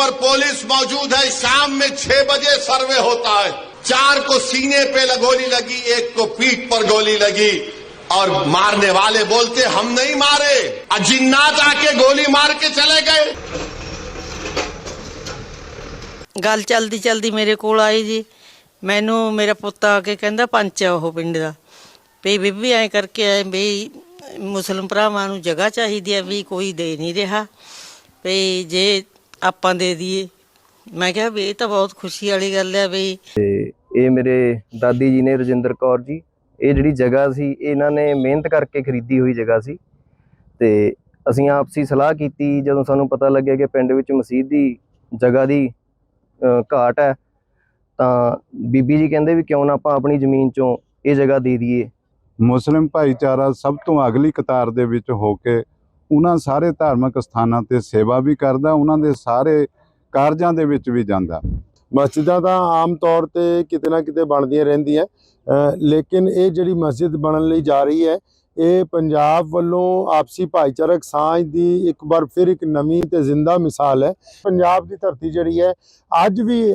पर पुलिस मौजूद है। शाम में 6 बजे सर्वे होता है। 4 को सीने पे गोली लगी, 1 को पीठ पर गोली लगी और मारने वाले बोलते हम नहीं मारे, जिन्नात आके गोली मार के चले गए। गल चलदी चलदी मेरे कोल आई जी। मैनू मेरा पुत्त आके कहंदा पंच है ਉਹ ਪਿੰਡ ਦਾ ਵੀ ਬੀਬੀ ਐ ਕਰਕੇ ਆਏ ਵੀ ਮੁਸਲਿਮ ਭਰਾਵਾਂ ਨੂੰ ਜਗ੍ਹਾ ਚਾਹੀਦੀ ਹੈ ਵੀ ਕੋਈ ਦੇ ਨਹੀਂ ਰਿਹਾ ਵੀ ਜੇ ਆਪਾਂ ਦੇ ਦਈਏ। ਮੈਂ ਕਿਹਾ ਵੀ ਇਹ ਤਾਂ ਬਹੁਤ ਖੁਸ਼ੀ ਵਾਲੀ ਗੱਲ ਹੈ ਵੀ ਇਹ ਮੇਰੇ ਦਾਦੀ ਜੀ ਨੇ ਰਜਿੰਦਰ ਕੌਰ ਜੀ, ਇਹ ਜਿਹੜੀ ਜਗ੍ਹਾ ਸੀ ਇਹਨਾਂ ਨੇ ਮਿਹਨਤ ਕਰਕੇ ਖਰੀਦੀ ਹੋਈ ਜਗ੍ਹਾ ਸੀ ਤੇ ਅਸੀਂ ਆਪਸੀ ਸਲਾਹ ਕੀਤੀ ਜਦੋਂ ਸਾਨੂੰ ਪਤਾ ਲੱਗਿਆ ਕਿ ਪਿੰਡ ਵਿੱਚ ਮਸਜਿਦ ਦੀ ਜਗ੍ਹਾ ਦੀ ਘਾਟ ਹੈ ਤਾਂ ਬੀਬੀ ਜੀ ਕਹਿੰਦੇ ਵੀ ਕਿਉਂ ਨਾ ਆਪਾਂ ਆਪਣੀ ਜ਼ਮੀਨ ਚੋਂ ਇਹ ਜਗ੍ਹਾ ਦੇ ਦਈਏ। ਮੁਸਲਿਮ ਭਾਈਚਾਰਾ ਸਭ ਤੋਂ ਅਗਲੀ ਕਤਾਰ ਦੇ ਵਿੱਚ ਹੋ ਕੇ ਉਹਨਾਂ ਸਾਰੇ ਧਾਰਮਿਕ ਸਥਾਨਾਂ ਤੇ ਸੇਵਾ ਵੀ ਕਰਦਾ, ਉਹਨਾਂ ਦੇ ਸਾਰੇ ਕਾਰਜਾਂ ਦੇ ਵਿੱਚ ਵੀ ਜਾਂਦਾ। ਮਸਜਿਦਾਂ ਤਾਂ ਆਮ ਤੌਰ ਤੇ ਕਿਤੇ ਨਾ ਕਿਤੇ ਬਣਦੀਆਂ ਰਹਿੰਦੀਆਂ, ਲੇਕਿਨ ਇਹ ਜਿਹੜੀ ਮਸਜਿਦ ਬਣਨ ਲਈ ਜਾ ਰਹੀ ਹੈ ਇਹ ਪੰਜਾਬ ਵੱਲੋਂ ਆਪਸੀ ਭਾਈਚਾਰਕ ਸਾਂਝ ਦੀ ਇੱਕ ਵਾਰ ਫਿਰ ਇੱਕ ਨਵੀਂ ਤੇ ਜ਼ਿੰਦਾ ਮਿਸਾਲ ਹੈ। ਪੰਜਾਬ ਦੀ ਧਰਤੀ ਜਿਹੜੀ ਹੈ ਅੱਜ ਵੀ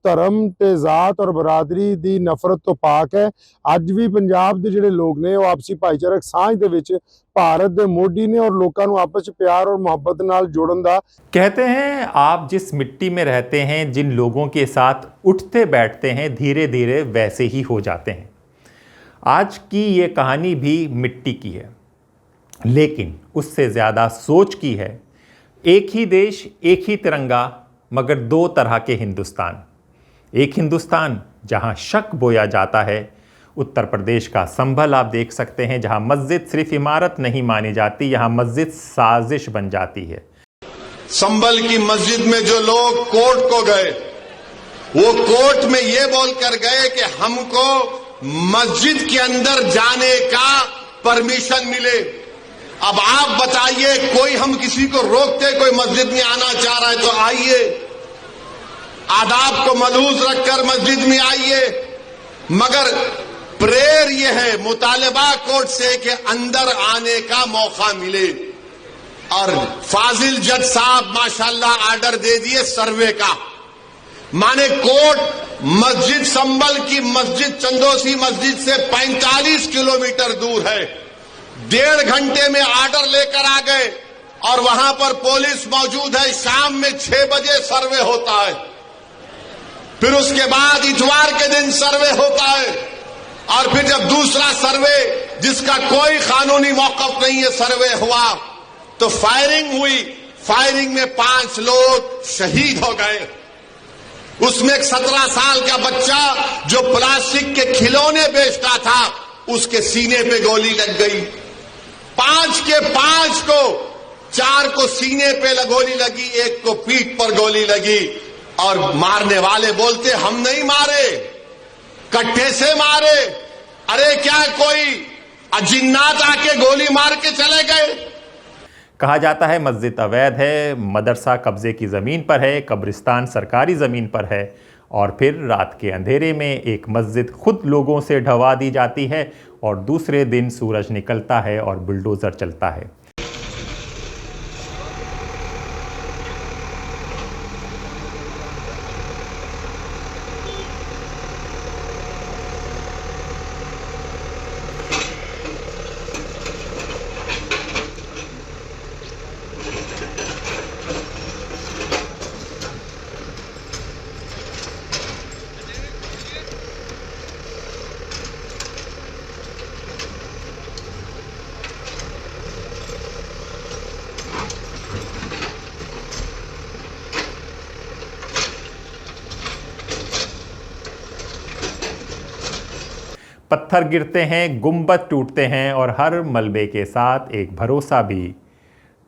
ਧਰਮ ਤੇ ਜ਼ਾਤ ਔਰ ਬਰਾਦਰੀ ਦੀ ਨਫ਼ਰਤ ਤੋਂ ਪਾਕ ਹੈ। ਅੱਜ ਵੀ ਪੰਜਾਬ ਦੇ ਜਿਹੜੇ ਲੋਕ ਨੇ ਉਹ ਆਪਸੀ ਭਾਈਚਾਰਕ ਸਾਂਝ ਦੇ ਵਿੱਚ भारत के मोडी ने और लोगों को आपस में प्यार और मोहब्बत नाल जोड़न दा। कहते हैं आप जिस मिट्टी में रहते हैं, जिन लोगों के साथ उठते बैठते हैं, धीरे धीरे वैसे ही हो जाते हैं। आज की ये कहानी भी मिट्टी की है, लेकिन उससे ज़्यादा सोच की है। एक ही देश, एक ही तिरंगा, मगर 2 तरह के हिंदुस्तान। एक हिंदुस्तान जहां शक बोया जाता है, उत्तर प्रदेश का संभल आप देख सकते हैं, जहां मस्जिद सिर्फ इमारत नहीं मानी जाती, यहां मस्जिद साजिश बन जाती है। संभल की मस्जिद में जो लोग कोर्ट को गए, वो कोर्ट में ये बोलकर गए कि हमको मस्जिद के अंदर जाने का परमिशन मिले। अब आप बताइए, कोई हम किसी को रोकते, कोई मस्जिद में आना चाह रहा है तो आइए, आदाब को मलहूज रखकर मस्जिद में आइए। मगर प्रेयर ये है, मुतालबा कोर्ट से कि अंदर आने का मौका मिले। और फाजिल जज साहब माशाल्लाह आर्डर दे दिए सर्वे का। माने कोर्ट मस्जिद संभल की मस्जिद चंदोसी मस्जिद से 45 किलोमीटर दूर है। 1.5 घंटे में आर्डर लेकर आ गए और वहां पर पुलिस मौजूद है। शाम में 6 बजे सर्वे होता है, फिर उसके बाद इतवार के दिन सर्वे होता है और फिर जब दूसरा सर्वे जिसका कोई कानूनी मौकफ नहीं है सर्वे हुआ तो फायरिंग हुई। फायरिंग में 5 लोग शहीद हो गए। उसमें एक 17 साल का बच्चा जो प्लास्टिक के खिलौने बेचता था, उसके सीने पे गोली लग गई। 5 के 5 को, 4 को सीने पे गोली लगी, 1 को पीठ पर गोली लगी और मारने वाले बोलते हम नहीं मारे, कट्टे से मारे। अरे क्या कोई जिन्नात आके गोली मार के चले गए। कहा जाता है मस्जिद अवैध है, मदरसा कब्जे की ज़मीन पर है, कब्रिस्तान सरकारी ज़मीन पर है और फिर रात के अंधेरे में एक मस्जिद खुद लोगों से ढवा दी जाती है और दूसरे दिन सूरज निकलता है और बुलडोज़र चलता है। पत्थर गिरते हैं, गुंबद टूटते हैं और हर मलबे के साथ एक भरोसा भी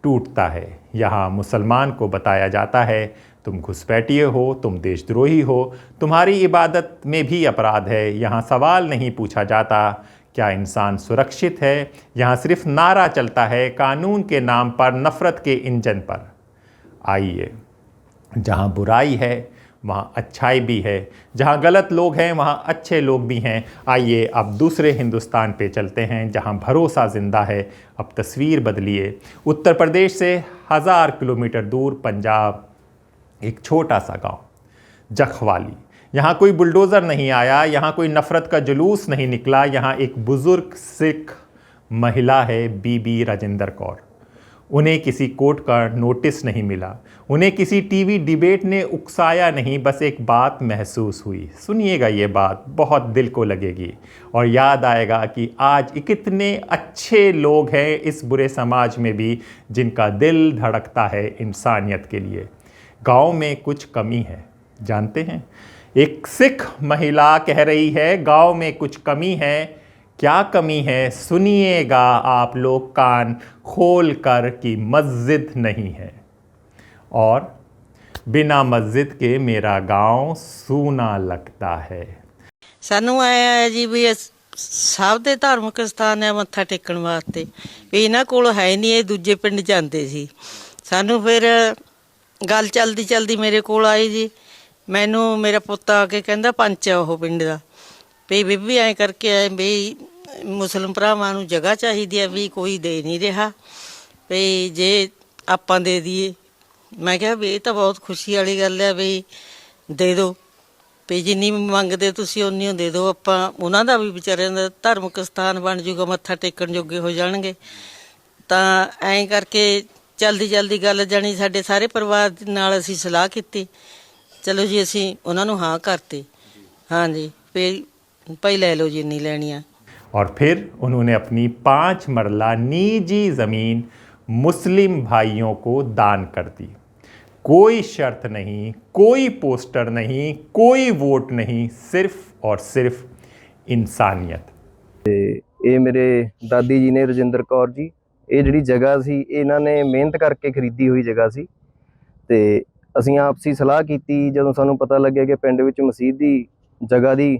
टूटता है। यहाँ मुसलमान को बताया जाता है तुम घुसपैठिए हो, तुम देशद्रोही हो, तुम्हारी इबादत में भी अपराध है। यहाँ सवाल नहीं पूछा जाता क्या इंसान सुरक्षित है। यहाँ सिर्फ नारा चलता है कानून के नाम पर, नफ़रत के इंजन पर। आइए, जहाँ बुराई है वहाँ अच्छाई भी है, जहाँ गलत लोग हैं वहाँ अच्छे लोग भी हैं। आइए अब दूसरे हिंदुस्तान पे चलते हैं जहाँ भरोसा ज़िंदा है। अब तस्वीर बदलिए, उत्तर प्रदेश से 1000 किलोमीटर दूर पंजाब एक छोटा सा गांव जखवाली। यहाँ कोई बुलडोज़र नहीं आया, यहाँ कोई नफ़रत का जुलूस नहीं निकला। यहाँ एक बुज़ुर्ग सिख महिला है, बीबी राजेंद्र कौर। उन्हें किसी कोर्ट का नोटिस नहीं मिला, उन्हें किसी टीवी डिबेट ने उकसाया नहीं, बस एक बात महसूस हुई। सुनिएगा, ये बात बहुत दिल को लगेगी और याद आएगा कि आज कितने अच्छे लोग हैं इस बुरे समाज में भी, जिनका दिल धड़कता है इंसानियत के लिए। गांव में कुछ कमी है, जानते हैं? एक सिख महिला कह रही है गांव में कुछ कमी है। क्या कमी है? सुनिएगा आप लोग कान खोल कर कि मस्जिद नहीं है, और बिना मस्जिद के मेरा गांव सूना लगता है। ਸਾਨੂੰ ਆਇਆ ਹੈ ਜੀ ਵੀ ਸਭ ਦੇ ਧਾਰਮਿਕ ਸਥਾਨ ਹੈ ਮੱਥਾ ਟੇਕਣ ਵਾਸਤੇ, ਵੀ ਇਹਨਾਂ ਕੋਲ ਹੈ ਨਹੀਂ, ਇਹ ਦੂਜੇ ਪਿੰਡ ਜਾਂਦੇ ਸੀ। ਸਾਨੂੰ ਫਿਰ ਗੱਲ ਚਲਦੀ ਚਲਦੀ ਮੇਰੇ ਕੋਲ ਆਈ ਜੀ। ਮੈਨੂੰ ਮੇਰਾ ਪੁੱਤ ਆ ਕੇ ਕਹਿੰਦਾ ਪੰਚ ਆ ਉਹ ਪਿੰਡ ਦਾ, ਵੀ ਬੀਬੀ ਐਂ ਕਰਕੇ ਆਏ ਵੀ ਮੁਸਲਿਮ ਭਰਾਵਾਂ ਨੂੰ ਜਗ੍ਹਾ ਚਾਹੀਦੀ ਹੈ, ਵੀ ਕੋਈ ਦੇ ਨਹੀਂ ਰਿਹਾ, ਵੀ ਜੇ ਆਪਾਂ ਦੇ ਦਈਏ। ਮੈਂ ਕਿਹਾ ਵੀ ਇਹ ਤਾਂ ਬਹੁਤ ਖੁਸ਼ੀ ਵਾਲੀ ਗੱਲ ਹੈ, ਵੀ ਦੇ ਦਿਓ, ਵੀ ਜਿੰਨੀ ਮੰਗਦੇ ਤੁਸੀਂ ਉਨੀ ਓ ਦੇ ਦਿਓ, ਆਪਾਂ ਉਹਨਾਂ ਦਾ ਵੀ ਵਿਚਾਰਿਆਂ ਦਾ ਧਾਰਮਿਕ ਸਥਾਨ ਬਣ ਜੂਗਾ, ਮੱਥਾ ਟੇਕਣ ਜੋਗੇ ਹੋ ਜਾਣਗੇ। ਤਾਂ ਐਂ ਕਰਕੇ ਜਲਦੀ ਜਲਦੀ ਗੱਲ ਜਾਣੀ ਸਾਡੇ ਸਾਰੇ ਪਰਿਵਾਰ ਨਾਲ ਅਸੀਂ ਸਲਾਹ ਕੀਤੀ। ਚਲੋ ਜੀ ਅਸੀਂ ਉਹਨਾਂ ਨੂੰ ਹਾਂ ਕਰਤੀ। ਹਾਂਜੀ, ਫਿਰ ਭਾਈ ਲੈ ਲਓ ਜਿੰਨੀ ਲੈਣੀ ਆ। और फिर उन्होंने अपनी 5 मरला निजी ज़मीन मुस्लिम भाइयों को दान कर दी। कोई शर्त नहीं, कोई पोस्टर नहीं, कोई वोट नहीं, सिर्फ और सिर्फ इंसानियत। ਤੇ ਇਹ ਮੇਰੇ ਦਾਦੀ ਜੀ ਨੇ ਰਜਿੰਦਰ ਕੌਰ ਜੀ, ਇਹ ਜਿਹੜੀ ਜਗ੍ਹਾ ਸੀ ਇਹਨਾਂ ਨੇ ਮਿਹਨਤ ਕਰਕੇ ਖਰੀਦੀ ਹੋਈ ਜਗ੍ਹਾ ਸੀ। ਤੇ ਅਸੀਂ ਆਪਸੀ ਸਲਾਹ ਕੀਤੀ ਜਦੋਂ ਸਾਨੂੰ ਪਤਾ ਲੱਗਿਆ ਕਿ ਪਿੰਡ ਵਿੱਚ ਮਸਜਿਦ ਦੀ ਜਗ੍ਹਾ ਦੀ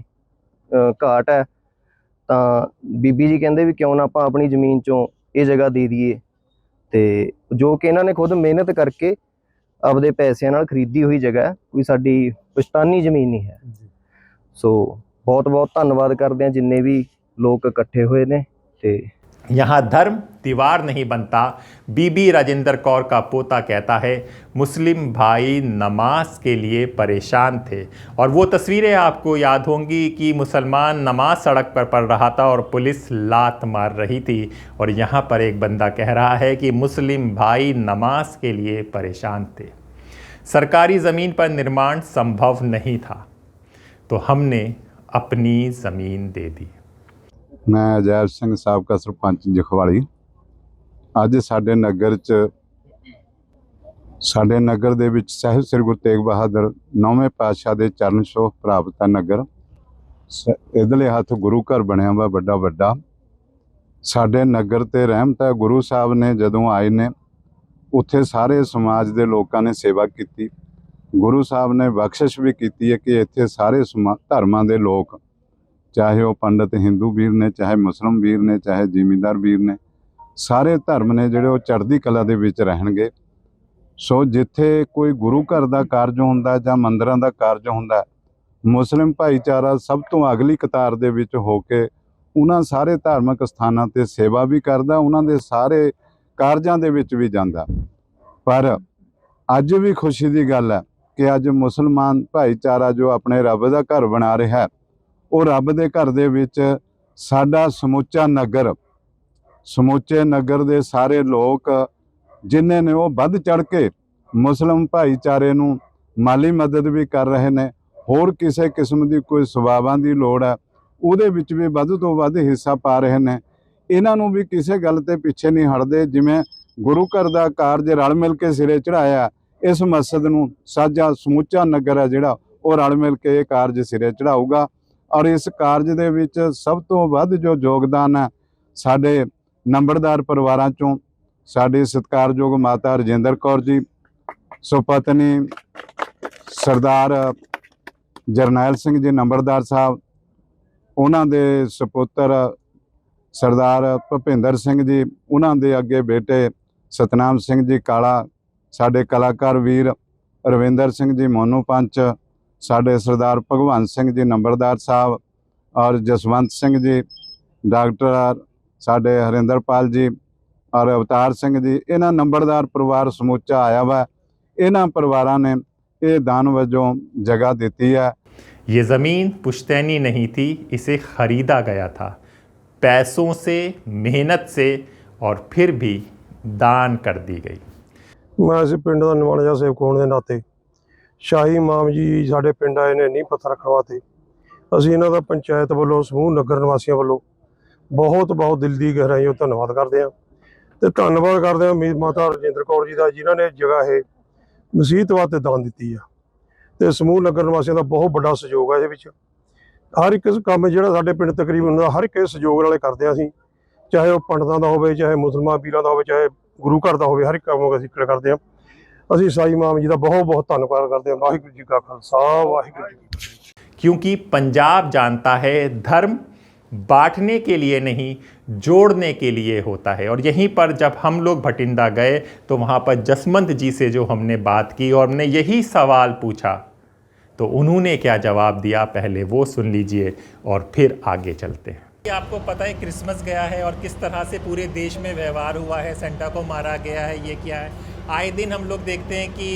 ਘਾਟ ਹੈ, ਤਾਂ ਬੀਬੀ ਜੀ ਕਹਿੰਦੇ ਵੀ ਕਿਉਂ ਨਾ ਆਪਾਂ ਆਪਣੀ ਜ਼ਮੀਨ 'ਚੋਂ ਇਹ ਜਗ੍ਹਾ ਦੇ ਦਈਏ। ਤੇ ਜੋ ਕਿ ਇਹਨਾਂ ਨੇ ਖੁਦ ਮਿਹਨਤ ਕਰਕੇ ਆਪਦੇ ਪੈਸਿਆਂ ਨਾਲ ਖਰੀਦੀ ਹੋਈ ਜਗ੍ਹਾ ਹੈ, ਕੋਈ ਸਾਡੀ ਪੁਸ਼ਤਾਨੀ ਜ਼ਮੀਨ ਨਹੀਂ ਹੈ। ਸੋ ਬਹੁਤ ਬਹੁਤ ਧੰਨਵਾਦ ਕਰਦੇ ਹਾਂ ਜਿੰਨੇ ਵੀ ਲੋਕ ਇਕੱਠੇ ਹੋਏ ਨੇ। ਤੇ यहाँ धर्म दीवार नहीं बनता। बीबी राजेंद्र कौर का पोता कहता है मुस्लिम भाई नमाज के लिए परेशान थे, और वो तस्वीरें आपको याद होंगी कि मुसलमान नमाज सड़क पर पढ़ रहा था और पुलिस लात मार रही थी, और यहाँ पर एक बंदा कह रहा है कि मुस्लिम भाई नमाज के लिए परेशान थे। सरकारी ज़मीन पर निर्माण संभव नहीं था, तो हमने अपनी ज़मीन दे दी। ਮੈਂ ਅਜੈਬ ਸਿੰਘ ਸਾਬਕਾ ਸਰਪੰਚ ਜਖਵਾਲੀ। ਅੱਜ ਸਾਡੇ ਨਗਰ ਦੇ ਵਿੱਚ ਸਾਹਿਬ ਸ੍ਰੀ ਗੁਰੂ ਤੇਗ ਬਹਾਦਰ 9ਵੇਂ ਪਾਤਸ਼ਾਹ ਦੇ ਚਰਨ ਛੋਹ ਪ੍ਰਾਪਤ ਨਗਰ, ਇਧਰਲੇ ਹੱਥ ਗੁਰੂ ਘਰ ਬਣਿਆ ਵਾ ਵੱਡਾ ਵੱਡਾ। ਸਾਡੇ ਨਗਰ ਤੇ ਰਹਿਮਤ ਹੈ। ਗੁਰੂ ਸਾਹਿਬ ਨੇ ਜਦੋਂ ਆਏ ਨੇ ਉੱਥੇ ਸਾਰੇ ਸਮਾਜ ਦੇ ਲੋਕਾਂ ਨੇ ਸੇਵਾ ਕੀਤੀ। ਗੁਰੂ ਸਾਹਿਬ ਨੇ ਬਖਸ਼ਿਸ਼ ਵੀ ਕੀਤੀ ਹੈ ਕਿ ਇੱਥੇ ਸਾਰੇ ਧਰਮਾਂ ਦੇ ਲੋਕ, ਚਾਹੇ ਉਹ ਪੰਡਤ ਹਿੰਦੂ ਵੀਰ ਨੇ, ਚਾਹੇ ਮੁਸਲਿਮ ਵੀਰ ਨੇ, ਚਾਹੇ ਜ਼ਿਮੀਂਦਾਰ ਵੀਰ ਨੇ, ਸਾਰੇ ਧਰਮ ਨੇ ਜਿਹੜੇ ਉਹ ਚੜ੍ਹਦੀ ਕਲਾ ਦੇ ਵਿੱਚ ਰਹਿਣਗੇ। ਸੋ ਜਿੱਥੇ ਕੋਈ ਗੁਰੂ ਘਰ ਦਾ ਕਾਰਜ ਹੁੰਦਾ ਜਾਂ ਮੰਦਿਰਾਂ ਦਾ ਕਾਰਜ ਹੁੰਦਾ, ਮੁਸਲਿਮ ਭਾਈਚਾਰਾ ਸਭ ਤੋਂ ਅਗਲੀ ਕਤਾਰ ਦੇ ਵਿੱਚ ਹੋ ਕੇ ਉਹਨਾਂ ਸਾਰੇ ਧਾਰਮਿਕ ਸਥਾਨਾਂ 'ਤੇ ਸੇਵਾ ਵੀ ਕਰਦਾ, ਉਹਨਾਂ ਦੇ ਸਾਰੇ ਕਾਰਜਾਂ ਦੇ ਵਿੱਚ ਵੀ ਜਾਂਦਾ। ਪਰ ਅੱਜ ਵੀ ਖੁਸ਼ੀ ਦੀ ਗੱਲ ਹੈ ਕਿ ਅੱਜ ਮੁਸਲਮਾਨ ਭਾਈਚਾਰਾ ਜੋ ਆਪਣੇ ਰੱਬ ਦਾ ਘਰ ਬਣਾ ਰਿਹਾ, ਉਹ ਰੱਬ ਦੇ ਘਰ ਦੇ ਵਿੱਚ ਸਾਡਾ ਸਮੁੱਚਾ ਨਗਰ, ਸਮੁੱਚੇ ਨਗਰ ਦੇ ਸਾਰੇ ਲੋਕ ਜਿਨ੍ਹਾਂ ਨੇ ਉਹ ਵੱਧ ਚੜ੍ਹ ਕੇ ਮੁਸਲਿਮ ਭਾਈਚਾਰੇ ਨੂੰ ਮਾਲੀ ਮਦਦ ਵੀ ਕਰ ਰਹੇ ਨੇ। ਹੋਰ ਕਿਸੇ ਕਿਸਮ ਦੀ ਕੋਈ ਸੇਵਾਵਾਂ ਦੀ ਲੋੜ ਹੈ ਉਹਦੇ ਵਿੱਚ ਵੀ ਵੱਧ ਤੋਂ ਵੱਧ ਹਿੱਸਾ ਪਾ ਰਹੇ ਨੇ। ਇਹਨਾਂ ਨੂੰ ਵੀ ਕਿਸੇ ਗੱਲ ਤੇ ਪਿੱਛੇ ਨਹੀਂ ਹਟਦੇ। ਜਿਵੇਂ ਗੁਰੂ ਘਰ ਦਾ ਕਾਰਜ ਰਲ ਮਿਲ ਕੇ ਸਿਰੇ ਚੜਾਇਆ, ਇਸ ਮਸਜਿਦ ਨੂੰ ਸਾਜਾ ਸਮੁੱਚਾ ਨਗਰ ਹੈ ਜਿਹੜਾ ਉਹ ਰਲ ਮਿਲ ਕੇ ਇਹ ਕਾਰਜ ਸਿਰੇ ਚੜਾਊਗਾ। ਔਰ ਇਸ ਕਾਰਜ ਦੇ ਵਿੱਚ ਸਭ ਤੋਂ ਵੱਧ ਜੋ ਯੋਗਦਾਨ ਹੈ ਸਾਡੇ ਨੰਬਰਦਾਰ ਪਰਿਵਾਰਾਂ ਚੋਂ ਸਾਡੀ ਸਤਿਕਾਰਯੋਗ ਮਾਤਾ ਰਜਿੰਦਰ ਕੌਰ ਜੀ, ਸੁਪਤਨੀ ਸਰਦਾਰ ਜਰਨੈਲ ਸਿੰਘ ਜੀ ਨੰਬਰਦਾਰ ਸਾਹਿਬ, ਉਹਨਾਂ ਦੇ ਸੁਪੁੱਤਰ ਸਰਦਾਰ ਭੁਪਿੰਦਰ ਸਿੰਘ ਜੀ, ਉਹਨਾਂ ਦੇ ਅੱਗੇ ਬੇਟੇ ਸਤਨਾਮ ਸਿੰਘ ਜੀ ਕਾਲਾ, ਸਾਡੇ ਕਲਾਕਾਰ ਵੀਰ ਰਵਿੰਦਰ ਸਿੰਘ ਜੀ ਮੋਨੂ ਪੰਚ, ਸਾਡੇ ਸਰਦਾਰ ਭਗਵੰਤ ਸਿੰਘ ਜੀ ਨੰਬਰਦਾਰ ਸਾਹਿਬ, ਔਰ ਜਸਵੰਤ ਸਿੰਘ ਜੀ, ਡਾਕਟਰ ਸਾਡੇ ਹਰਿੰਦਰਪਾਲ ਜੀ ਔਰ ਅਵਤਾਰ ਸਿੰਘ ਜੀ। ਇਹਨਾਂ ਨੰਬਰਦਾਰ ਪਰਿਵਾਰ ਸਮੁੱਚਾ ਆਇਆ ਵਾ। ਇਹਨਾਂ ਪਰਿਵਾਰਾਂ ਨੇ ਇਹ ਦਾਨ ਵਜੋਂ ਜਗ੍ਹਾ ਦਿੱਤੀ ਹੈ। ये ज़मीन पुश्तैनी नहीं थी, इसे ख़रीदा गया था पैसों से, मेहनत से, और फिर भी दान कर दी गई। ਮੈਂ ਅਸੀਂ ਪਿੰਡ ਦਾ ਨਿਵਾਣਿਆ ਸੇਵਕ ਹੋਣ ਦੇ ਨਾਤੇ ਸ਼ਾਹੀ ਇਮਾਮ ਜੀ ਸਾਡੇ ਪਿੰਡ ਆਏ ਨੇ ਨੀਂਹ ਪੱਥਰ ਰਖਣ ਵਾਸਤੇ। ਅਸੀਂ ਇਹਨਾਂ ਦਾ ਪੰਚਾਇਤ ਵੱਲੋਂ, ਸਮੂਹ ਨਗਰ ਨਿਵਾਸੀਆਂ ਵੱਲੋਂ ਬਹੁਤ ਬਹੁਤ ਦਿਲ ਦੀ ਗਹਿਰਾਈਓਂ ਧੰਨਵਾਦ ਕਰਦੇ ਹਾਂ ਤੇ ਧੰਨਵਾਦ ਕਰਦੇ ਹਾਂ ਮੀਤ ਮਾਤਾ ਰਜਿੰਦਰ ਕੌਰ ਜੀ ਦਾ, ਜਿਨ੍ਹਾਂ ਨੇ ਜਗ੍ਹਾ ਇਹ ਮਸੀਤ ਵਾਸਤੇ ਦਾਨ ਦਿੱਤੀ ਆ। ਤੇ ਸਮੂਹ ਨਗਰ ਨਿਵਾਸੀਆਂ ਦਾ ਬਹੁਤ ਵੱਡਾ ਸਹਿਯੋਗ ਹੈ ਇਹਦੇ ਵਿੱਚ। ਹਰ ਇੱਕ ਕੰਮ ਜਿਹੜਾ ਸਾਡੇ ਪਿੰਡ ਤਕਰੀਬਨ ਹੁੰਦਾ, ਹਰ ਇੱਕ ਸਹਿਯੋਗ ਨਾਲੇ ਕਰਦੇ ਹਾਂ ਅਸੀਂ, ਚਾਹੇ ਉਹ ਪੰਡਤਾਂ ਦਾ ਹੋਵੇ, ਚਾਹੇ ਮੁਸਲਮਾਨ ਪੀਰਾਂ ਦਾ ਹੋਵੇ, ਚਾਹੇ ਗੁਰੂ ਘਰ ਦਾ ਹੋਵੇ, ਹਰ ਇੱਕ ਕੰਮ ਅਸੀਂ ਕਰਦੇ ਹਾਂ। ਅਸੀਂ ਸਾਈ ਇਮਾਮ ਜੀ ਦਾ ਬਹੁਤ ਬਹੁਤ ਧੰਨਵਾਦ ਕਰਦੇ ਹਾਂ। ਵਾਹਿਗੁਰੂ ਜੀ ਕਾ ਖਾਲਸਾ, ਵਾਹਿਗुरु जी की फतेह। क्योंकि पंजाब जानता है धर्म बांटने के लिए नहीं, जोड़ने के लिए होता है। और यहीं पर जब हम लोग भटिंडा गए तो वहाँ पर जसवंत जी से जो हमने बात की और हमने यही सवाल पूछा, तो उन्होंने क्या जवाब दिया, पहले वो सुन लीजिए और फिर आगे चलते हैं। आपको पता है क्रिसमस गया है और किस तरह से पूरे देश में व्यवहार हुआ है, सेंटा को मारा गया है, ये क्या है। आए दिन हम लोग देखते हैं कि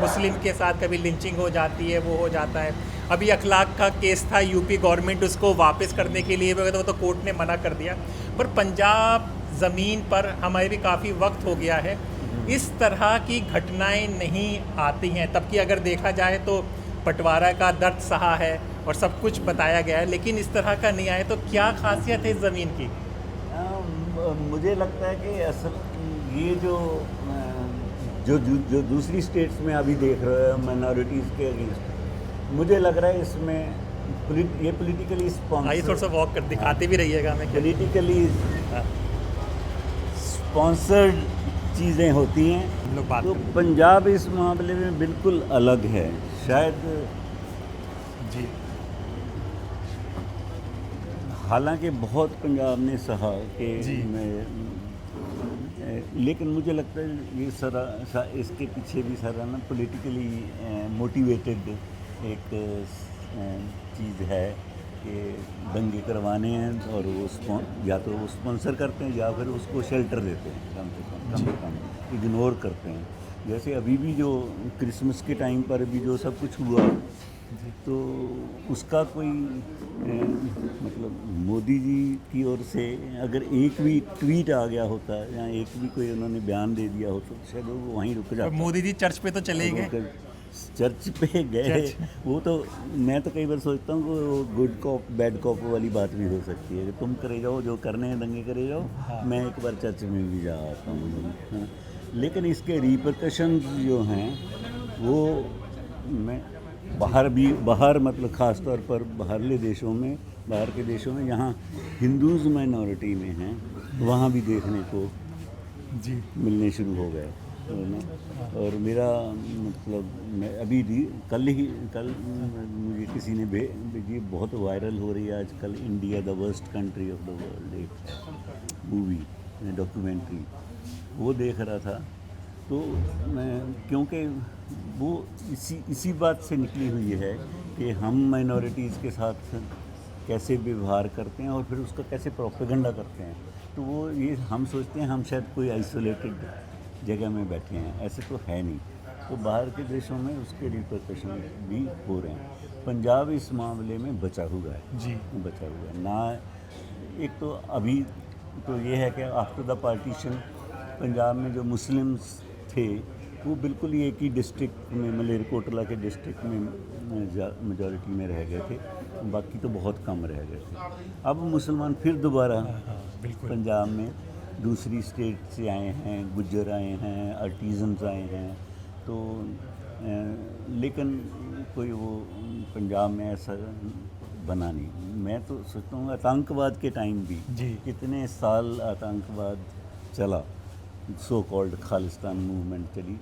मुस्लिम के साथ कभी लिंचिंग हो जाती है, वो हो जाता है। अभी अखलाक का केस था, यूपी गवर्नमेंट उसको वापस करने के लिए वो तो कोर्ट ने मना कर दिया। पर पंजाब ज़मीन पर हमें भी काफ़ी वक्त हो गया है, इस तरह की घटनाएं नहीं आती हैं। तब की अगर देखा जाए तो बंटवारा का दर्द सहा है और सब कुछ बताया गया है, लेकिन इस तरह का नहीं आया। तो क्या खासियत है इस ज़मीन की? मुझे लगता है कि असल ये जो दूसरी स्टेट्स में अभी देख रहे हैं माइनॉरिटीज़ के अगेंस्ट, मुझे लग रहा है इसमें ये पॉलिटिकली आइए थोड़ा सा वॉक कर दिखाते भी रहिएगा हमें। पॉलिटिकली स्पॉन्सर्ड चीज़ें होती हैं। हम लोग बात तो करें। पंजाब इस मामले में बिल्कुल अलग है शायद जी। हालांकि बहुत पंजाब ने सहा कि जी। लेकिन मुझे लगता है ये सारा इसके पीछे भी सारा ना पॉलिटिकली मोटिवेटेड एक चीज़ है कि दंगे करवाने हैं और वो या तो वो स्पॉन्सर करते हैं या फिर उसको शेल्टर देते हैं, कम से कम इग्नोर करते हैं। जैसे अभी भी जो क्रिसमस के टाइम पर भी जो सब कुछ हुआ, तो उसका कोई मतलब मोदी जी की ओर से अगर एक भी ट्वीट आ गया होता या एक भी कोई उन्होंने बयान दे दिया होता तो शायद वो वहीं रुक जाता। मोदी जी चर्च पे तो चले गए, चर्च पे गए, वो तो मैं तो कई बार सोचता हूँ वो गुड कॉप बैड कॉप वाली बात भी हो सकती है कि तुम करे जाओ जो करने हैं दंगे करे जाओ। हाँ। मैं एक बार चर्च में भी जा आता हूँ। हाँ। लेकिन इसके रिपरकशन जो हैं वो मैं बाहर मतलब ख़ास तौर पर बाहर के देशों में जहाँ हिंदूज़ माइनॉरिटी में हैं वहाँ भी देखने को जी मिलने शुरू हो गए। और मेरा मतलब मैं अभी कल मुझे किसी ने ये बहुत वायरल हो रही है आजकल, India the worst country of the world, एक मूवी डॉक्यूमेंट्री वो देख रहा था। तो मैं क्योंकि वो इसी बात से निकली हुई है कि हम माइनॉरिटीज़ के साथ कैसे व्यवहार करते हैं और फिर उसका कैसे प्रोपेगेंडा करते हैं। तो वो ये हम सोचते हैं हम शायद कोई आइसोलेटेड जगह में बैठे हैं, ऐसे तो है नहीं। तो बाहर के देशों में उसके रिपरकशन भी हो रहे हैं। पंजाब इस मामले में बचा हुआ है जी, बचा हुआ है ना। एक तो अभी तो ये है कि आफ्टर द पार्टीशन पंजाब में जो मुस्लिम्स थे वो बिल्कुल ही एक ही डिस्ट्रिक्ट में मलेरकोटला के डिस्ट्रिक्ट में मेजॉरिटी में रह गए थे, बाकी तो बहुत कम रह गए थे। अब मुसलमान फिर दोबारा पंजाब में दूसरी स्टेट से आए हैं, गुज्जर आए हैं, आर्टिजन्स आए हैं। तो लेकिन कोई वो पंजाब में ऐसा बना नहीं। मैं तो सोचता हूँ आतंकवाद के टाइम भी कितने साल आतंकवाद चला, सो कॉल्ड खालिस्तान मूवमेंट चली,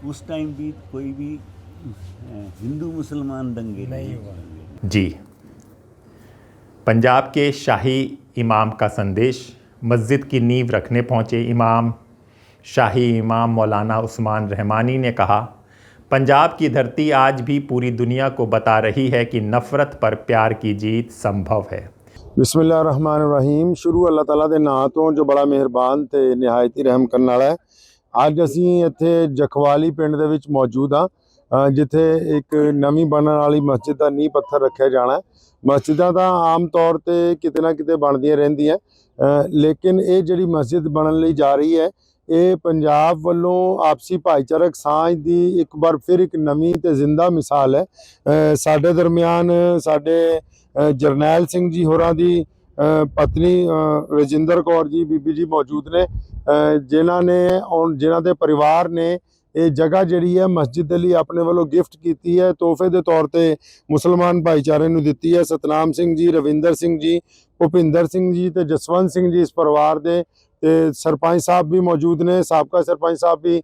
उस टाइम भी कोई भी हिंदू मुसलमान दंगे नहीं हुआ। जी, पंजाब के शाही इमाम का संदेश। मस्जिद की नींव रखने पहुँचे शाही इमाम मौलाना उस्मान रहमानी ने कहा, पंजाब की धरती आज भी पूरी दुनिया को बता रही है कि नफ़रत पर प्यार की जीत संभव है। बिस्मिल्लाहिर्रहमानिर्रहीम। शुरू अल्लाह ताला दे नाम तो जो बड़ा मेहरबान ते निहायत ही रहम करने वाला है। ਅੱਜ ਅਸੀਂ ਇੱਥੇ ਜਖਵਾਲੀ ਪਿੰਡ ਦੇ ਵਿੱਚ ਮੌਜੂਦ ਹਾਂ। ਜਿੱਥੇ ਇੱਕ ਨਵੀਂ ਬਣਨ ਵਾਲੀ ਮਸਜਿਦ ਦਾ ਨੀਂਹ ਪੱਥਰ ਰੱਖਿਆ ਜਾਣਾ। ਮਸਜਿਦਾਂ ਤਾਂ ਆਮ ਤੌਰ ਤੇ ਕਿਤੇ ਨਾ ਕਿਤੇ ਬਣਦੀਆਂ ਰਹਿੰਦੀਆਂ, ਲੇਕਿਨ ਇਹ ਜਿਹੜੀ ਮਸਜਿਦ ਬਣਨ ਲਈ ਜਾ ਰਹੀ ਹੈ ਇਹ ਪੰਜਾਬ ਵੱਲੋਂ ਆਪਸੀ ਭਾਈਚਾਰਕ ਸਾਂਝ ਦੀ ਇੱਕ ਵਾਰ ਫਿਰ ਇੱਕ ਨਵੀਂ ਤੇ ਜ਼ਿੰਦਾ ਮਿਸਾਲ ਹੈ। ਸਾਡੇ ਦਰਮਿਆਨ ਸਾਡੇ ਜਰਨੈਲ ਸਿੰਘ ਜੀ ਹੋਰਾਂ ਦੀ ਪਤਨੀ ਰਜਿੰਦਰ ਕੌਰ ਜੀ ਬੀਬੀ ਜੀ ਮੌਜੂਦ ਨੇ, ਜਿਨ੍ਹਾਂ ਦੇ ਪਰਿਵਾਰ ਨੇ ਇਹ ਜਗ੍ਹਾ ਜਿਹੜੀ ਹੈ ਮਸਜਿਦ ਦੇ ਲਈ ਆਪਣੇ ਵੱਲੋਂ ਗਿਫਟ ਕੀਤੀ ਹੈ, ਤੋਹਫੇ ਦੇ ਤੌਰ ਤੇ ਮੁਸਲਮਾਨ ਭਾਈਚਾਰੇ ਨੂੰ ਦਿੱਤੀ ਹੈ। ਸਤਨਾਮ ਸਿੰਘ ਜੀ, ਰਵਿੰਦਰ ਸਿੰਘ ਜੀ, ਭੁਪਿੰਦਰ ਸਿੰਘ ਜੀ ਤੇ ਜਸਵੰਤ ਸਿੰਘ ਜੀ ਇਸ ਪਰਿਵਾਰ ਦੇ, ਤੇ ਸਰਪੰਚ ਸਾਹਿਬ ਵੀ ਮੌਜੂਦ ਨੇ, ਸਾਬਕਾ ਸਰਪੰਚ ਸਾਹਿਬ ਵੀ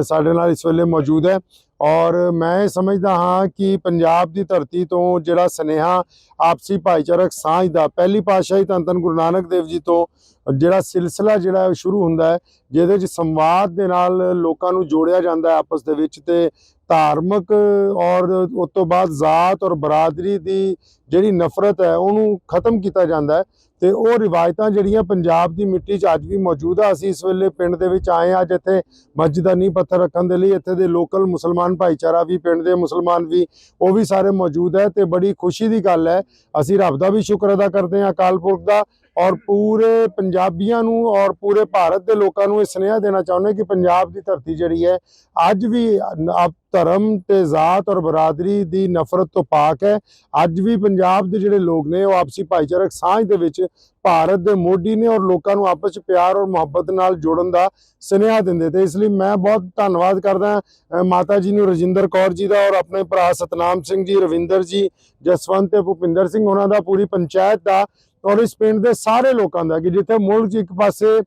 ਸਾਡੇ ਨਾਲ ਇਸ ਵੇਲੇ ਮੌਜੂਦ ਹੈ। ਔਰ ਮੈਂ ਸਮਝਦਾ ਹਾਂ ਕਿ ਪੰਜਾਬ ਦੀ ਧਰਤੀ ਤੋਂ ਜਿਹੜਾ ਸੁਨੇਹਾ ਆਪਸੀ ਭਾਈਚਾਰਕ ਸਾਂਝ ਦਾ ਪਹਿਲੀ ਪਾਤਸ਼ਾਹੀ ਧੰਨ ਧੰਨ ਗੁਰੂ ਨਾਨਕ ਦੇਵ ਜੀ ਤੋਂ ਜਿਹੜਾ ਸਿਲਸਿਲਾ ਜਿਹੜਾ ਸ਼ੁਰੂ ਹੁੰਦਾ ਹੈ, ਜਿਹਦੇ 'ਚ ਸੰਵਾਦ ਦੇ ਨਾਲ ਲੋਕਾਂ ਨੂੰ ਜੋੜਿਆ ਜਾਂਦਾ ਹੈ ਆਪਸ ਦੇ ਵਿੱਚ, ਤੇ ਧਾਰਮਿਕ ਔਰ ਉਸ ਤੋਂ ਬਾਅਦ ਜ਼ਾਤ ਔਰ ਬਰਾਦਰੀ ਦੀ ਜਿਹੜੀ ਨਫ਼ਰਤ ਹੈ ਉਹਨੂੰ ਖਤਮ ਕੀਤਾ ਜਾਂਦਾ ਹੈ। ਤੇ ਉਹ ਰਿਵਾਇਤਾਂ ਜਿਹੜੀਆਂ ਪੰਜਾਬ ਦੀ ਮਿੱਟੀ 'ਚ ਅੱਜ ਵੀ ਮੌਜੂਦ ਆ। ਅਸੀਂ ਇਸ ਵੇਲੇ ਪਿੰਡ ਦੇ ਵਿੱਚ ਆਏ ਹਾਂ, ਜਿੱਥੇ ਮਸਜਿਦ ਦਾ ਨੀਂਹ ਪੱਥਰ ਰੱਖਣ ਦੇ ਲਈ ਇੱਥੇ ਦੇ ਲੋਕਲ ਮੁਸਲਮਾਨ ਭਾਈਚਾਰਾ ਵੀ, ਪਿੰਡ ਦੇ ਮੁਸਲਮਾਨ ਵੀ, ਉਹ ਵੀ ਸਾਰੇ ਮੌਜੂਦ ਹੈ ਤੇ ਬੜੀ ਖੁਸ਼ੀ ਦੀ ਗੱਲ ਹੈ। ਅਸੀਂ ਰੱਬ ਦਾ ਵੀ ਸ਼ੁਕਰ ਅਦਾ ਕਰਦੇ ਹਾਂ, ਅਕਾਲ ਪੁਰਖ ਦਾ, ਔਰ ਪੂਰੇ ਪੰਜਾਬੀਆਂ ਨੂੰ ਔਰ ਪੂਰੇ ਭਾਰਤ ਦੇ ਲੋਕਾਂ ਨੂੰ ਇਹ ਸੁਨੇਹਾ ਦੇਣਾ ਚਾਹੁੰਦੇ ਕਿ ਪੰਜਾਬ ਦੀ ਧਰਤੀ ਜਿਹੜੀ ਹੈ ਅੱਜ ਵੀ ਧਰਮ ਤੇ ਜ਼ਾਤ ਔਰ ਬਰਾਦਰੀ ਦੀ ਨਫ਼ਰਤ ਤੋਂ ਪਾਕ ਹੈ। ਅੱਜ ਵੀ ਪੰਜਾਬ ਦੇ ਜਿਹੜੇ ਲੋਕ ਨੇ ਉਹ ਆਪਸੀ ਭਾਈਚਾਰਕ ਸਾਂਝ ਦੇ ਵਿੱਚ ਭਾਰਤ ਦੇ ਮੋਢੀ ਨੇ ਔਰ ਲੋਕਾਂ ਨੂੰ ਆਪਸ ਵਿੱਚ ਪਿਆਰ ਔਰ ਮੁਹੱਬਤ ਨਾਲ ਜੋੜਨ ਦਾ ਸੁਨੇਹਾ ਦਿੰਦੇ। ਤੇ ਇਸ ਲਈ ਮੈਂ ਬਹੁਤ ਧੰਨਵਾਦ ਕਰਦਾ ਮਾਤਾ ਜੀ ਨੂੰ, ਰਜਿੰਦਰ ਕੌਰ ਜੀ ਦਾ, ਔਰ ਆਪਣੇ ਭਰਾ ਸਤਨਾਮ ਸਿੰਘ ਜੀ, ਰਵਿੰਦਰ ਜੀ, ਜਸਵੰਤ ਤੇ ਭੁਪਿੰਦਰ ਸਿੰਘ ਉਹਨਾਂ ਦਾ, ਪੂਰੀ ਪੰਚਾਇਤ ਦਾ ਔਰ ਇਸ ਪਿੰਡ ਦੇ ਸਾਰੇ ਲੋਕਾਂ ਦਾ, ਕਿ ਜਿੱਥੇ ਮੁਲਕ 'ਚ ਇੱਕ ਪਾਸੇ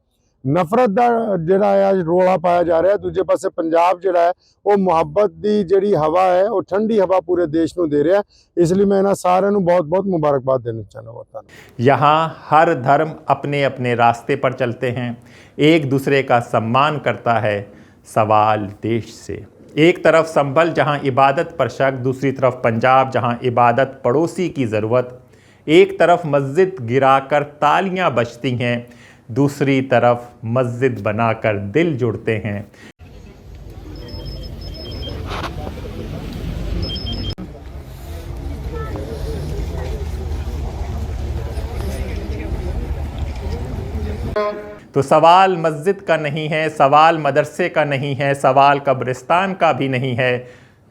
ਨਫ਼ਰਤ ਦਾ ਜਿਹੜਾ ਹੈ ਰੋਲਾ ਪਾਇਆ ਜਾ ਰਿਹਾ, ਦੂਜੇ ਪਾਸੇ ਪੰਜਾਬ ਜਿਹੜਾ ਹੈ ਉਹ ਮੁਹੱਬਤ ਦੀ ਜਿਹੜੀ ਹਵਾ ਹੈ ਉਹ ਠੰਡੀ ਹਵਾ पूरे देश ਨੂੰ ਦੇ ਰਿਹਾ। ਇਸ ਲਈ ਮੈਂ ਇਹਨਾਂ ਸਾਰਿਆਂ ਨੂੰ ਬਹੁਤ बहुत मुबारकबाद देना चाहना होता है। यहाँ हर धर्म अपने अपने रास्ते पर चलते हैं, एक दूसरे का सम्मान करता है। सवाल देश से, एक तरफ संभल जहाँ इबादत पर शक, दूसरी तरफ पंजाब जहाँ इबादत पड़ोसी की ज़रूरत। एक तरफ मस्जिद गिराकर तालियां बजती हैं, दूसरी तरफ मस्जिद बनाकर दिल जुड़ते हैं। तो सवाल मस्जिद का नहीं है, सवाल मदरसे का नहीं है, सवाल कब्रिस्तान का भी नहीं है,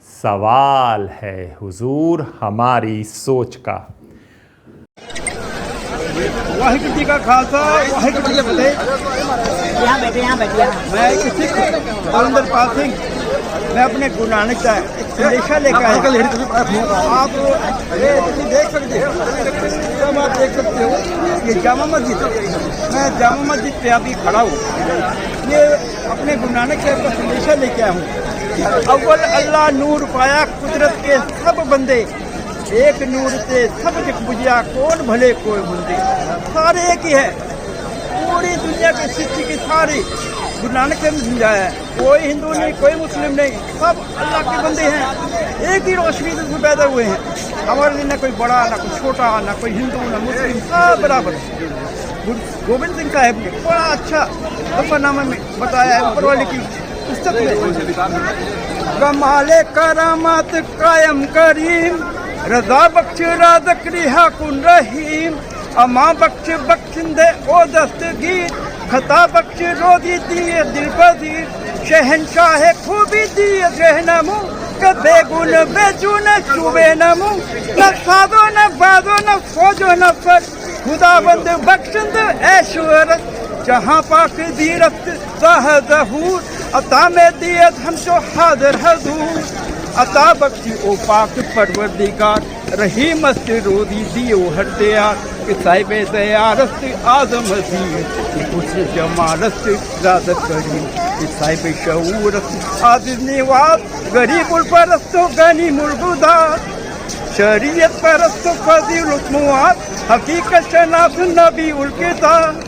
सवाल है हुजूर हमारी सोच का। वाहिगुरू जी का खालसा, वाहिगुरू जी की फतेह। यहाँ बैठे। मैं सिख बलंदरपाल सिंह, मैं अपने गुरु नानक का एक संदेशा लेकर आया। आप देख सकते हो, आप देख सकते हो ये जामा मस्जिद, मैं जामा मस्जिद पे अभी खड़ा हूँ। ये अपने गुरु नानक साहब का संदेशा लेके आया हूँ। अव्वल अल्लाह नूर पाया कुदरत के सब बंदे, एक नूर से सब जग बुझिया कौन भले कोई बुंदे। सारे एक ही है, पूरी दुनिया के सिख की सारी गुरु नानक देव ने समझाया है। कोई हिंदू नहीं, कोई मुस्लिम नहीं, सब अल्लाह के बंदे हैं, एक ही रोशनी से पैदा हुए हैं। हमारे लिए ना कोई बड़ा, ना कोई छोटा, ना कोई हिंदू, ना मुस्लिम, सब बराबर। गुरु गोविंद सिंह साहब ने बड़ा अच्छा सफरनामा में बताया है, ऊपर वाले की पुस्तक में। कमाले करामात कायम करीम, रजा बख्श राजक रिहा कुन रहीम, अमा बख्श बख्शिंदे ओ दस्तगीर, खता बख्श रोदी दिए दिल बजीर, शहनशाह खूबी दिए रहनमू, कदे गुन बेजुन चुबे नमू, न सादो न बादो न फौजो न फर, खुदा बंद बख्शिंद ऐश्वर्य, जहाँ पाक दीरत साह जहूर, अता में दियत हमको हाजिर हजूर, अता बख्शी ओ पाक परवरदिगार, रही मस्त रोदी दियो हर दयार, कि साहिब दयारस्त आजम हसीर, कि कुछ जमालस्त राजत करी, कि साहिब शऊरस्त आजिज निवाज, गरीबुल परस्तो गनी मुर्गुदार, शरीयत परस्तो फजील मुआद, हकीकत शनास नबी उल किताब,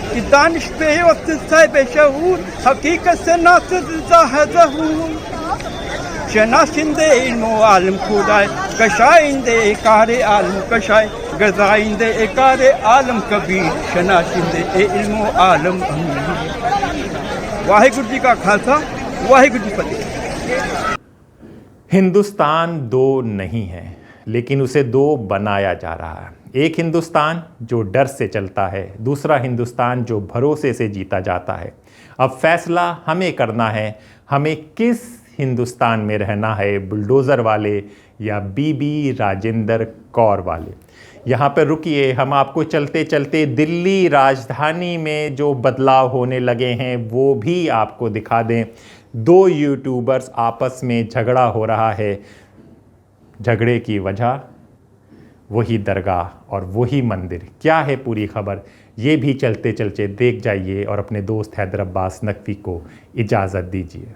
कि दानिश पे वक्त साहिब शऊर, हकीकत से नासिर ज़हूर, शनाशिंदे इल्मो आलम खुदाए, कशाइंदे कारे आलम कशाए, गजाइंदे कारे आलम कबीर, शनाशिंदे इल्मो आलम अमीर। वाहिगुरू जी का खालसा, वाहिगुरू जी फतेह। हिंदुस्तान दो नहीं है, लेकिन उसे दो बनाया जा रहा है। एक हिंदुस्तान जो डर से चलता है, दूसरा हिंदुस्तान जो भरोसे से जीता जाता है। अब फैसला हमें करना है, हमें किस हिंदुस्तान में रहना है, बुलडोज़र वाले या बीबी राजेंद्र कौर वाले। यहाँ पर रुकिए, हम आपको चलते चलते दिल्ली राजधानी में जो बदलाव होने लगे हैं वो भी आपको दिखा दें। दो यूट्यूबर्स आपस में झगड़ा हो रहा है, झगड़े की वजह वही दरगाह और वही मंदिर। क्या है पूरी खबर, ये भी चलते चलते देख जाइए और अपने दोस्त हैदर अब्बास नकवी को इजाज़त दीजिए।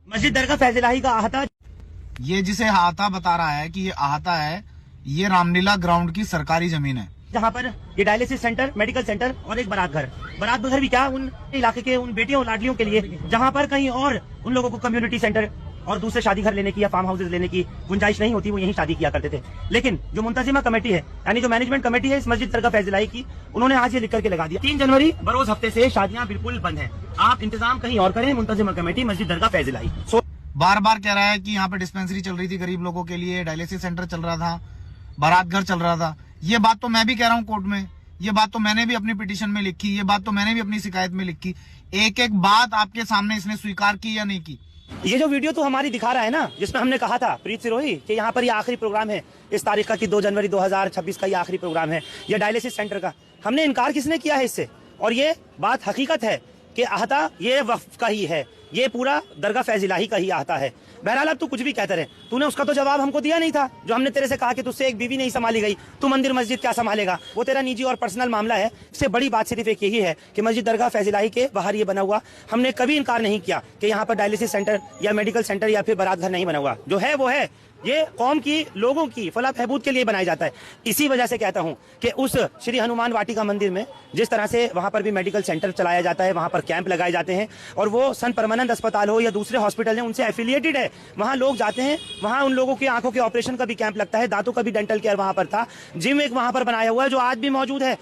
मस्जिद दरगाह फैज़लाही का अहाता, ये जिसे अहाता बता रहा है कि ये अहाता है, ये रामलीला ग्राउंड की सरकारी जमीन है, जहाँ पर ये डायलिसिस सेंटर, मेडिकल सेंटर और एक बारात घर भी क्या उन इलाके के उन बेटियों और लाडलियों के लिए, जहाँ पर कहीं और उन लोगों को कम्युनिटी सेंटर और दूसरे शादी घर लेने की या फार्म हाउसेज लेने की गुंजाइश नहीं होती, वो यहीं शादी किया करते थे। लेकिन जो मुंतजिमा कमेटी है, यानी जो मैनेजमेंट कमेटी है इस मस्जिद दरगाह फैज़लाही की, उन्होंने आज ये लिख करके लगा दिया 3 जनवरी बरोज हफ्ते से शादियां बिल्कुल बंद हैं, आप इंतजाम कहीं और करें। मुंतजिमा कमेटी मस्जिद दरगाह फैज़लाही बार बार कह रहा है कि यहाँ पे डिस्पेंसरी चल रही थी गरीब लोगों के लिए, डायलिसिस सेंटर चल रहा था, बारात घर चल रहा था। ये बात तो मैं भी कह रहा हूँ कोर्ट में, ये बात तो मैंने भी अपनी पिटीशन में लिखी, ये बात तो मैंने भी अपनी शिकायत में लिखी। एक एक बात आपके सामने इसने स्वीकार की या नहीं की। ये जो वीडियो तो हमारी दिखा रहा है ना, जिसमें हमने कहा था प्रीत सिरोही कि यहाँ पर ये आखिरी प्रोग्राम है इस तारीख का कि 2 जनवरी 2026 का ये आखिरी प्रोग्राम है, ये डायलिसिस सेंटर का। हमने इनकार किसने किया है इससे? और ये बात हकीकत है कि अहाता ये वक्फ का ही है, ये पूरा दरगाह फैज़लाही का ही अहाता है। बहरहाल अब तू कुछ भी कहते रहे, तूने उसका तो जवाब हमको दिया नहीं था जो हमने तेरे से कहा कि तुझसे एक बीवी नहीं संभाली गई, तू मंदिर मस्जिद क्या संभालेगा, वो तेरा निजी और पर्सनल मामला है। इससे बड़ी बात सिर्फ एक यही है कि मस्जिद दरगाह फैज़लाही के बाहर ये बना हुआ, हमने कभी इनकार नहीं किया कि यहाँ पर डायलिसिस सेंटर या मेडिकल सेंटर या फिर बारात घर नहीं बना हुआ। जो है वो है, ये कौम की लोगों की फलाह बहबूद के लिए बनाया जाता है। इसी वजह से कहता हूं कि उस श्री हनुमान वाटिका मंदिर में जिस तरह से वहां पर भी मेडिकल सेंटर चलाया जाता है, वहां पर कैंप लगाए जाते हैं और वो सन परमानंद अस्पताल हो या दूसरे हॉस्पिटल हैं उनसे एफिलिएटेड है, वहां लोग जाते हैं, वहां उन लोगों की आंखों के ऑपरेशन का भी कैंप लगता है, दांतों का भी डेंटल केयर वहां पर था, जिम एक वहां पर बनाया हुआ है जो आज भी मौजूद है।